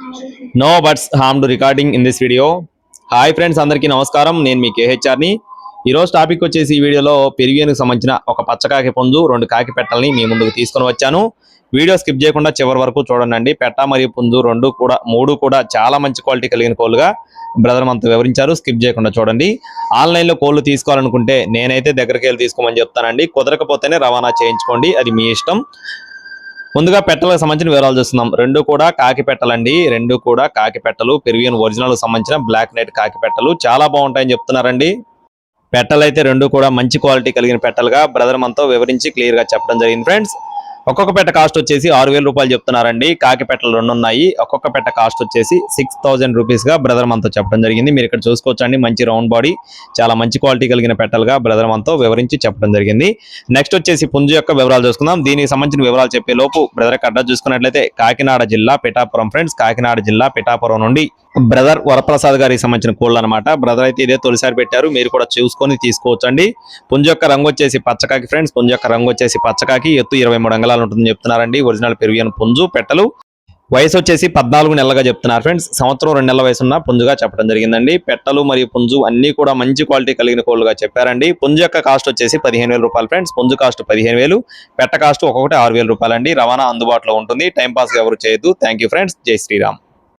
No buts harmed recording in this video. Hi friends, అందరికీ నమస్కారం. నేను మీ కేహెచ్ఆర్ని. ఈరోజు టాపిక్ వచ్చేసి ఈ వీడియోలో పెరిగేనుకు సంబంధించిన ఒక పచ్చకాకి పుంజు, 2 కాకి పెట్టల్ని మీ ముందుకు తీసుకొని వచ్చాను. వీడియో స్కిప్ చేయకుండా చివరి వరకు చూడండి. పెట్ట మరియు పుంజు మూడు కూడా చాలా మంచి క్వాలిటీ కలిగిన కోళ్ళుగా బ్రదర్ మనతో వివరించారు. స్కిప్ చేయకుండా చూడండి. ఆన్లైన్లో కోళ్ళు తీసుకోవాలనుకుంటే నేనైతే దగ్గరికి వెళ్ళి తీసుకోమని చెప్తానండి. కుదరకపోతేనే రవాణా చేయించుకోండి, అది మీ ఇష్టం. ముందుగా పెట్టలకు సంబంధించిన వివరాలు చూస్తున్నాం. 2 కూడా కాకి పెట్టలండి. 2 కూడా కాకి పెట్టలు, పెరిగియన్ ఒరిజినల్ సంబంధించిన బ్లాక్ నైట్ కాకి పెట్టలు చాలా బాగుంటాయని చెప్తున్నారండి. పెట్టలైతే 2 కూడా మంచి క్వాలిటీ కలిగిన పెట్టలుగా బ్రదర్ మనతో వివరించి క్లియర్ గా చెప్పడం జరిగింది. ఫ్రెండ్స్, ఒక్కొక్క పెట్ట కాస్ట్ వచ్చేసి 6,000 రూపాయలు చెప్తున్నారండి. కాకి పెట్టలు 2 ఉన్నాయి. ఒక్కొక్క పెట్ట కాస్ట్ వచ్చేసి 6,000 రూపీస్ గా బ్రదర్ మనతో చెప్పడం జరిగింది. మీరు ఇక్కడ చూసుకోవచ్చండి, మంచి రౌండ్ బాడీ, చాలా మంచి క్వాలిటీ కలిగిన పెట్టలుగా బ్రదర్ మనతో వివరించి చెప్పడం జరిగింది. నెక్స్ట్ వచ్చేసి పుంజు యొక్క వివరాలు చూసుకుందాం. దీనికి సంబంధించిన వివరాలు చెప్పే లోపు బ్రదర్ అడ్రస్ చూసుకున్నట్లయితే కాకినాడ జిల్లా పిఠాపురం. ఫ్రెండ్స్, కాకినాడ జిల్లా పిఠాపురం నుండి బ్రదర్ వరప్రసాద్ గారికి సంబంధించిన కోళ్ళు అనమాట. బ్రదర్ అయితే ఇదే తొలిసారి పెట్టారు, మీరు కూడా చూసుకొని తీసుకోవచ్చండి. పుంజు యొక్క రంగు వచ్చేసి పచ్చకాకి. ఫ్రెండ్స్, పుంజు యొక్క రంగు వచ్చేసి పచ్చకాకి, ఎత్తు 23 అంగుళాలు ఉంటుందని చెప్తున్నారండి. ఒరిజినల్ పెరువియన్ పుంజు పెట్టలు. వయసు వచ్చేసి 14 నెలలుగా చెప్తున్నారు. ఫ్రెండ్స్, సంవత్సరం 2 నెలల వయసు ఉన్న పుంజుగా చెప్పడం జరిగిందండి. పెట్టలు మరియు పుంజు అన్ని కూడా మంచి క్వాలిటీ కలిగిన కోళ్ళుగా చెప్పారండి. పుంజు యొక్క కాస్ట్ వచ్చేసి 15,000 రూపాయలు. ఫ్రెండ్స్, పుంజు కాస్ట్ 15,000, పెట్ట కాస్ట్ ఒక్కొక్కటి 6,000 రూపాయలండి. రవాణా అందుబాటులో ఉంటుంది. టైం పాస్ ఎవరు చేయొద్దు. Thank you friends. జై శ్రీరామ్.